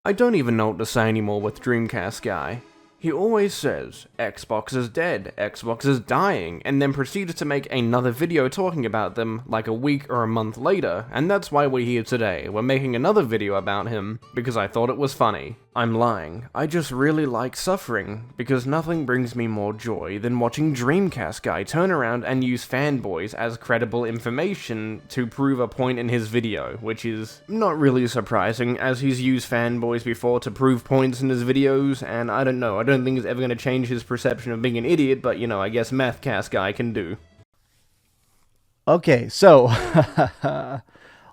I don't even know what to say anymore with Dreamcast guy. He always says, Xbox is dead, Xbox is dying, and then proceeds to make another video talking about them like a week or a month later, and that's why we're here today. We're making another video about him, because I thought it was funny. I'm lying. I just really like suffering, because nothing brings me more joy than watching Dreamcast guy turn around and use fanboys as credible information to prove a point in his video, which is not really surprising, as he's used fanboys before to prove points in his videos, and I don't know, I don't think it's ever going to change his perception of being an idiot, but you know, I guess Mathcast guy can do. Okay, so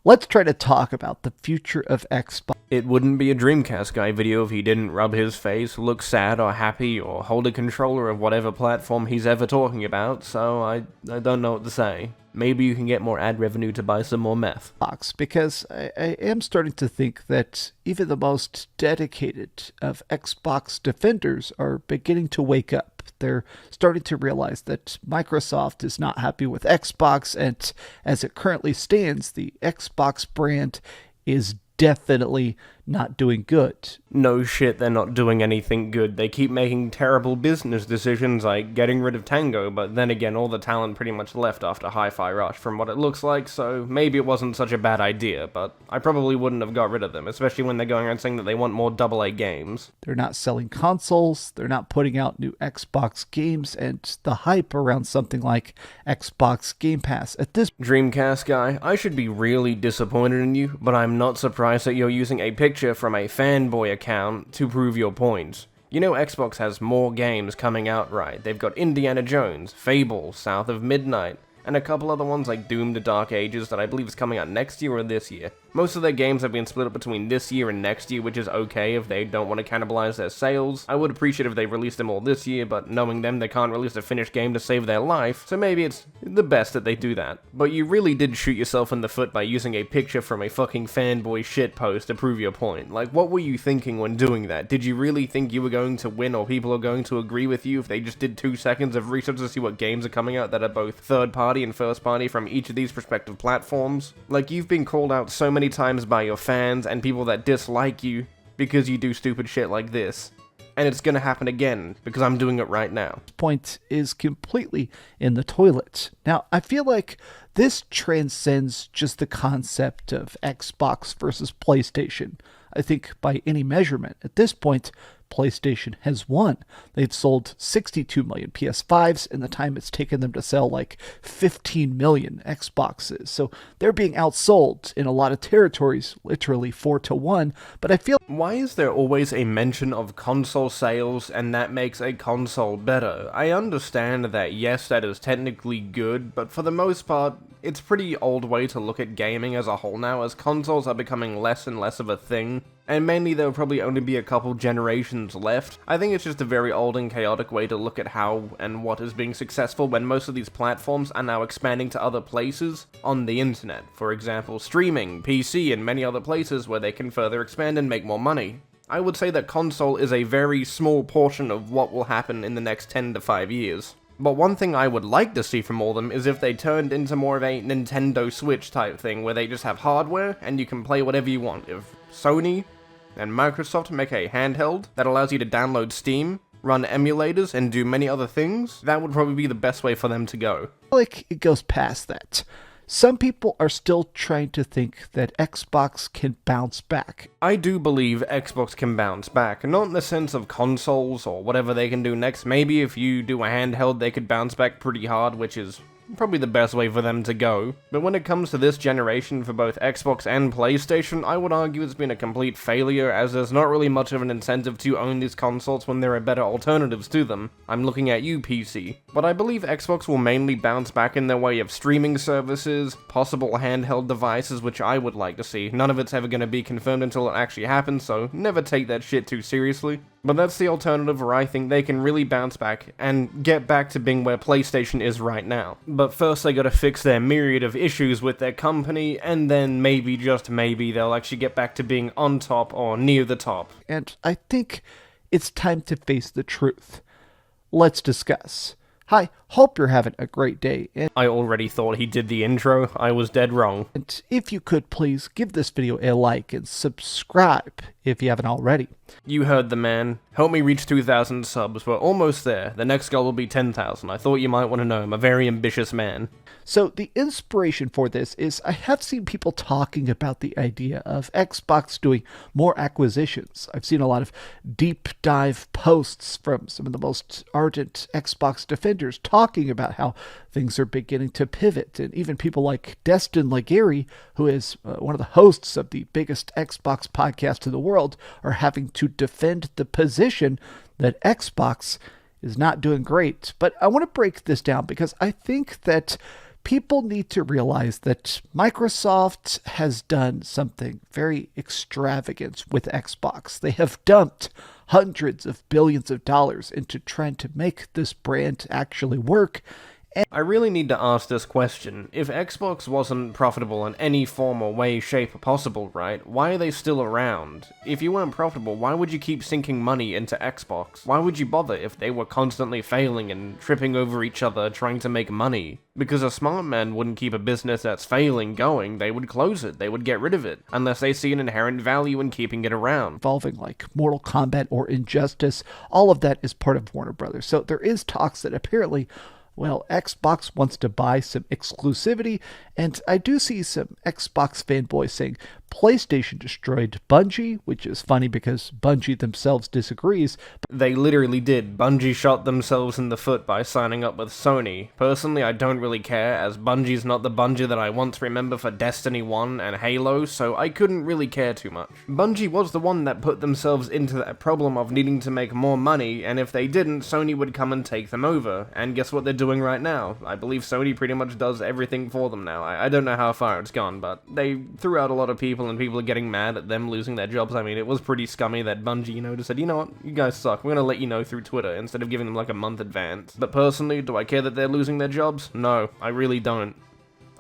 let's try to talk about the future of Xbox. It wouldn't be a Dreamcast guy video if he didn't rub his face, look sad or happy, or hold a controller of whatever platform he's ever talking about, so I don't know what to say. Maybe you can get more ad revenue to buy some more meth. Because I am starting to think that even the most dedicated of Xbox defenders are beginning to wake up. They're starting to realize that Microsoft is not happy with Xbox, and as it currently stands, the Xbox brand is definitely not doing good. No shit, they're not doing anything good. They keep making terrible business decisions like getting rid of Tango, but then again, all the talent pretty much left after Hi-Fi Rush from what it looks like, so maybe it wasn't such a bad idea, but I probably wouldn't have got rid of them, especially when they're going around saying that they want more AA games. They're not selling consoles, they're not putting out new Xbox games, and the hype around something like Xbox Game Pass at this Dreamcast guy, I should be really disappointed in you, but I'm not surprised that you're using a picture from a fanboy account to prove your point. You know Xbox has more games coming out, right? They've got Indiana Jones, Fable, South of Midnight, and a couple other ones like Doom: The Dark Ages that I believe is coming out next year or this year. Most of their games have been split up between this year and next year, which is okay if they don't want to cannibalize their sales. I would appreciate if they released them all this year, but knowing them, they can't release a finished game to save their life, so maybe it's the best that they do that. But you really did shoot yourself in the foot by using a picture from a fucking fanboy shitpost to prove your point. Like, what were you thinking when doing that? Did you really think you were going to win or people are going to agree with you if they just did 2 seconds of research to see what games are coming out that are both third-party and first-party from each of these respective platforms? Like, you've been called out so many times by your fans and people that dislike you because you do stupid shit like this. And it's gonna happen again, because I'm doing it right now. point is completely in the toilet. Now, I feel like this transcends just the concept of Xbox versus PlayStation. I think by any measurement, at this point, PlayStation has won. They've sold 62 million PS5s in the time it's taken them to sell like 15 million Xboxes. So they're being outsold in a lot of territories, literally 4-1. But I feel Why is there always a mention of console sales and that makes a console better? I understand that yes, that is technically good, but for the most part, it's a pretty old way to look at gaming as a whole now, as consoles are becoming less and less of a thing. And mainly there'll probably only be a couple generations left. I think it's just a very old and chaotic way to look at how and what is being successful when most of these platforms are now expanding to other places on the internet. For example, streaming, PC, and many other places where they can further expand and make more money. I would say that console is a very small portion of what will happen in the next 10 to 5 years. But one thing I would like to see from all of them is if they turned into more of a Nintendo Switch type thing, where they just have hardware and you can play whatever you want. If Sony and Microsoft make a handheld that allows you to download Steam, run emulators, and do many other things, that would probably be the best way for them to go. like it goes past that. Some people are still trying to think that Xbox can bounce back. I do believe Xbox can bounce back, not in the sense of consoles or whatever they can do next. Maybe if you do a handheld, they could bounce back pretty hard, which is probably the best way for them to go. But when it comes to this generation for both Xbox and PlayStation, I would argue it's been a complete failure, as there's not really much of an incentive to own these consoles when there are better alternatives to them. I'm looking at you, PC. But I believe Xbox will mainly bounce back in their way of streaming services, possible handheld devices, which I would like to see. None of it's ever going to be confirmed until it actually happens, so never take that shit too seriously. But that's the alternative where I think they can really bounce back and get back to being where PlayStation is right now. But first they gotta fix their myriad of issues with their company, and then maybe, just maybe, they'll actually get back to being on top or near the top. And I think it's time to face the truth. Let's discuss. Hi, hope you're having a great day. I already thought he did the intro. I was dead wrong. And if you could please give this video a like and subscribe if you haven't already. You heard the man. Help me reach 2,000 subs. We're almost there. The next goal will be 10,000. I thought you might want to know. I'm a very ambitious man. So the inspiration for this is I have seen people talking about the idea of Xbox doing more acquisitions. I've seen a lot of deep dive posts from some of the most ardent Xbox defenders talking about how things are beginning to pivot. And even people like Destin Legary, who is one of the hosts of the biggest Xbox podcast in the world, are having to defend the position that Xbox is not doing great. But I want to break this down because I think that people need to realize that Microsoft has done something very extravagant with Xbox. They have dumped hundreds of billions of dollars into trying to make this brand actually work. I really need to ask this question. If Xbox wasn't profitable in any form or way, shape possible, right, why are they still around? If you weren't profitable, why would you keep sinking money into Xbox? Why would you bother if they were constantly failing and tripping over each other trying to make money? Because a smart man wouldn't keep a business that's failing going, they would close it, they would get rid of it, unless they see an inherent value in keeping it around. Involving like Mortal Kombat or Injustice, all of that is part of Warner Brothers. So there is talks that apparently, well, Xbox wants to buy some exclusivity, and I do see some Xbox fanboys saying PlayStation destroyed Bungie, which is funny because Bungie themselves disagrees. They literally did. Bungie shot themselves in the foot by signing up with Sony. Personally, I don't really care, as Bungie's not the Bungie that I once remember for Destiny 1 and Halo, so I couldn't really care too much. Bungie was the one that put themselves into that problem of needing to make more money, and if they didn't, Sony would come and take them over. And guess what they're doing right now? I believe Sony pretty much does everything for them now. I don't know how far it's gone, but they threw out a lot of people, and people are getting mad at them losing their jobs. I mean, it was pretty scummy that Bungie, just said, you know what, you guys suck, we're gonna let you know through Twitter, instead of giving them like a month advance. But personally, do I care that they're losing their jobs? No, I really don't.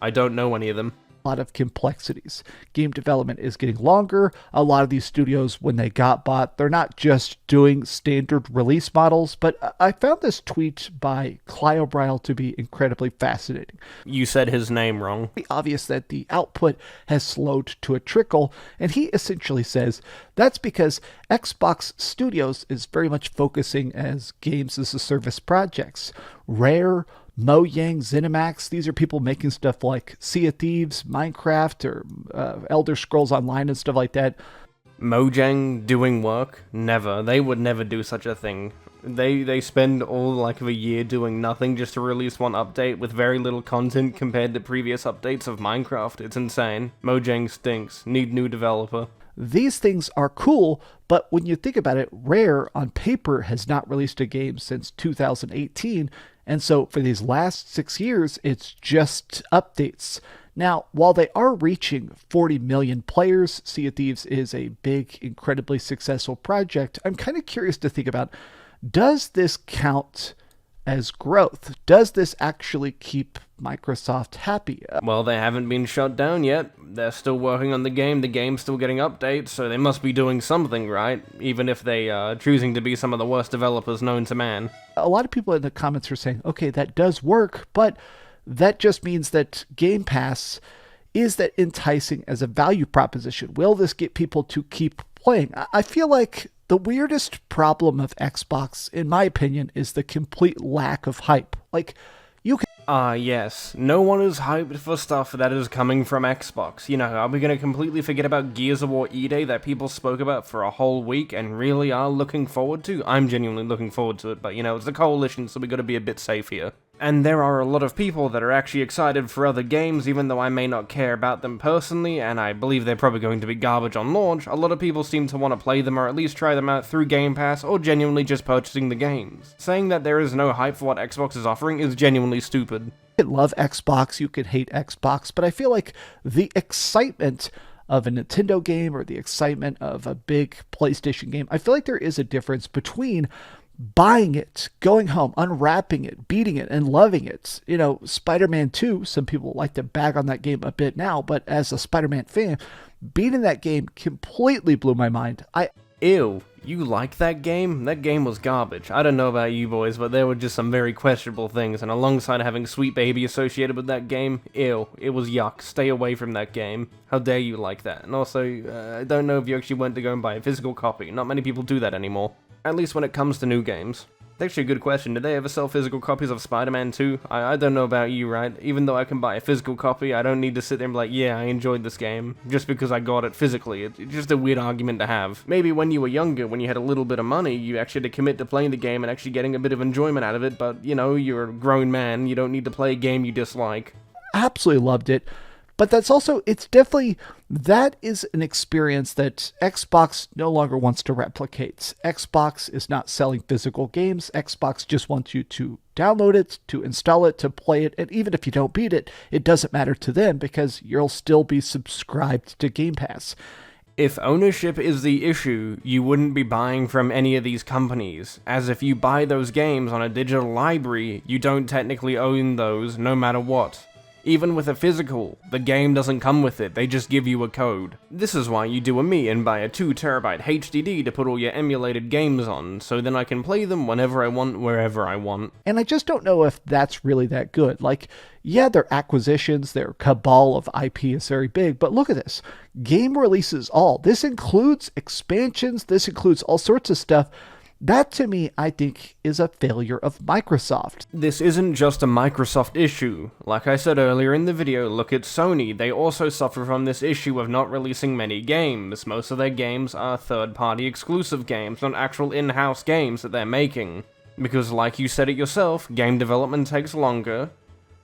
I don't know any of them. A lot of complexities. Game development is getting longer. A lot of these studios, when they got bought, they're not just doing standard release models, but I found this tweet by Clyobryle to be incredibly fascinating. You said his name wrong. It's obvious that the output has slowed to a trickle, and he essentially says that's because Xbox Studios is very much focusing as games as a service projects. Rare, Mojang, ZeniMax, these are people making stuff like Sea of Thieves, Minecraft, or Elder Scrolls Online and stuff like that. Mojang doing work? Never. They would never do such a thing. They spend all like of a year doing nothing just to release one update with very little content compared to previous updates of Minecraft. It's insane. Mojang stinks. Need new developer. These things are cool, but when you think about it, Rare on paper has not released a game since 2018, and so for these last 6 years, it's just updates. Now, while they are reaching 40 million players, Sea of Thieves is a big, incredibly successful project. I'm kind of curious to think about, does this count as growth? Does this actually keep Microsoft happy? Well, they haven't been shut down yet. They're still working on the game. The game's still getting updates, so they must be doing something right, even if they are choosing to be some of the worst developers known to man. A lot of people in the comments are saying, okay, that does work, but that just means that Game Pass is that enticing as a value proposition. Will this get people to keep playing? I feel like the weirdest problem of Xbox, in my opinion, is the complete lack of hype. Like, you can... yes. No one is hyped for stuff that is coming from Xbox. Are we gonna completely forget about Gears of War E-Day that people spoke about for a whole week and really are looking forward to? I'm genuinely looking forward to it, but it's a coalition, so we gotta be a bit safe here. And there are a lot of people that are actually excited for other games, even though I may not care about them personally, and I believe they're probably going to be garbage on launch. A lot of people seem to want to play them or at least try them out through Game Pass, or genuinely just purchasing the games. Saying that there is no hype for what Xbox is offering is genuinely stupid. You could love Xbox, you could hate Xbox, but I feel like the excitement of a Nintendo game or the excitement of a big PlayStation game, I feel like there is a difference between buying it, going home, unwrapping it, beating it, and loving it. Spider-Man 2, some people like to bag on that game a bit now, but as a Spider-Man fan, beating that game completely blew my mind. Ew, you like that game? That game was garbage. I don't know about you boys, but there were just some very questionable things, and alongside having Sweet Baby associated with that game, ew, it was yuck. Stay away from that game. How dare you like that? And also, I don't know if you actually went to go and buy a physical copy. Not many people do that anymore. At least when it comes to new games. Actually, a good question. Did they ever sell physical copies of Spider-Man 2? I don't know about you, right? Even though I can buy a physical copy, I don't need to sit there and be like, yeah, I enjoyed this game, just because I got it physically. It's just a weird argument to have. Maybe when you were younger, when you had a little bit of money, you actually had to commit to playing the game and actually getting a bit of enjoyment out of it, but, you know, you're a grown man, you don't need to play a game you dislike. Absolutely loved it. But that is an experience that Xbox no longer wants to replicate. Xbox is not selling physical games. Xbox just wants you to download it, to install it, to play it. And even if you don't beat it, it doesn't matter to them because you'll still be subscribed to Game Pass. If ownership is the issue, you wouldn't be buying from any of these companies, as if you buy those games on a digital library, you don't technically own those no matter what. Even with a physical, the game doesn't come with it, they just give you a code. This is why you do a me and buy a 2TB HDD to put all your emulated games on, so then I can play them whenever I want, wherever I want. And I just don't know if that's really that good. Like, yeah, their acquisitions, their cabal of IP is very big, but look at this. Game releases all. This includes expansions, this includes all sorts of stuff. That, to me, I think, is a failure of Microsoft. This isn't just a Microsoft issue. Like I said earlier in the video, look at Sony. They also suffer from this issue of not releasing many games. Most of their games are third-party exclusive games, not actual in-house games that they're making. Because, like you said it yourself, game development takes longer,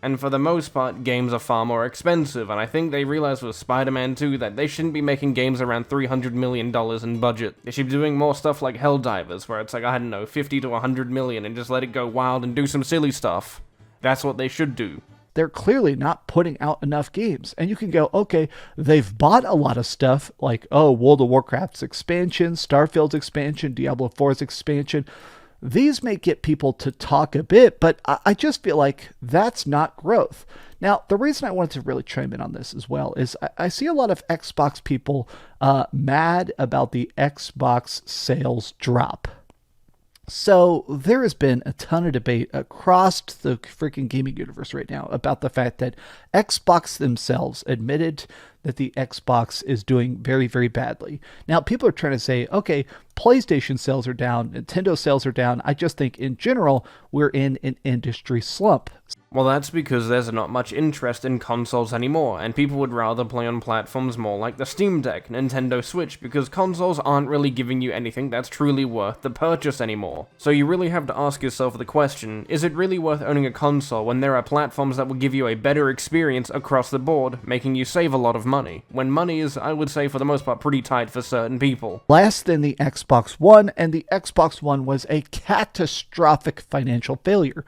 and for the most part, games are far more expensive, and I think they realized with Spider-Man 2 that they shouldn't be making games around $300 million in budget. They should be doing more stuff like Helldivers, where it's like, I don't know, 50 to 100 million, and just let it go wild and do some silly stuff. That's what they should do. They're clearly not putting out enough games. And you can go, okay, they've bought a lot of stuff, like, World of Warcraft's expansion, Starfield's expansion, Diablo 4's expansion. These may get people to talk a bit, but I just feel like that's not growth. Now, the reason I wanted to really chime in on this as well is I see a lot of Xbox people mad about the Xbox sales drop. So there has been a ton of debate across the freaking gaming universe right now about the fact that Xbox themselves admitted that the Xbox is doing very, very badly. Now, people are trying to say, okay, PlayStation sales are down, Nintendo sales are down. I just think in general, we're in an industry slump. Well, that's because there's not much interest in consoles anymore, and people would rather play on platforms more like the Steam Deck, Nintendo Switch, because consoles aren't really giving you anything that's truly worth the purchase anymore. So you really have to ask yourself the question, is it really worth owning a console when there are platforms that will give you a better experience across the board, making you save a lot of money, when money is, I would say for the most part, pretty tight for certain people? Less than the Xbox One, and the Xbox One was a catastrophic financial failure.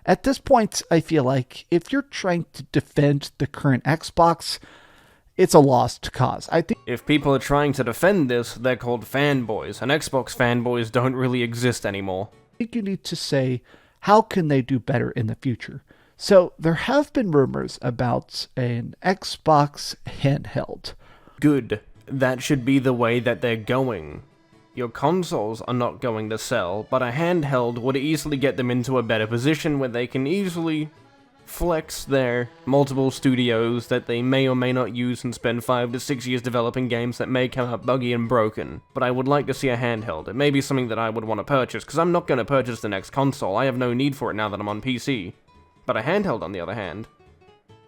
At this point, I feel like if you're trying to defend the current Xbox, it's a lost cause. I think if people are trying to defend this, they're called fanboys, and Xbox fanboys don't really exist anymore. I think you need to say, how can they do better in the future? So there have been rumors about an Xbox handheld. Good. That should be the way that they're going. Your consoles are not going to sell, but a handheld would easily get them into a better position where they can easily flex their multiple studios that they may or may not use and spend 5 to 6 years developing games that may come out buggy and broken. But I would like to see a handheld. It may be something that I would want to purchase, because I'm not going to purchase the next console. I have no need for it now that I'm on PC. But a handheld, on the other hand,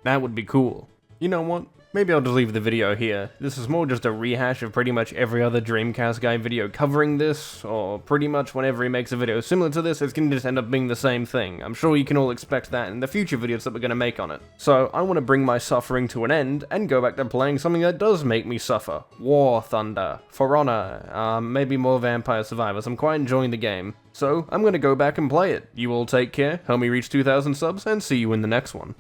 that would be cool. You know what? Maybe I'll just leave the video here. This is more just a rehash of pretty much every other Dreamcast guy video covering this, or pretty much whenever he makes a video similar to this, it's gonna just end up being the same thing. I'm sure you can all expect that in the future videos that we're gonna make on it. So, I want to bring my suffering to an end, and go back to playing something that does make me suffer. War Thunder, For Honor, maybe more Vampire Survivors. I'm quite enjoying the game. So, I'm gonna go back and play it. You all take care, help me reach 2,000 subs, and see you in the next one.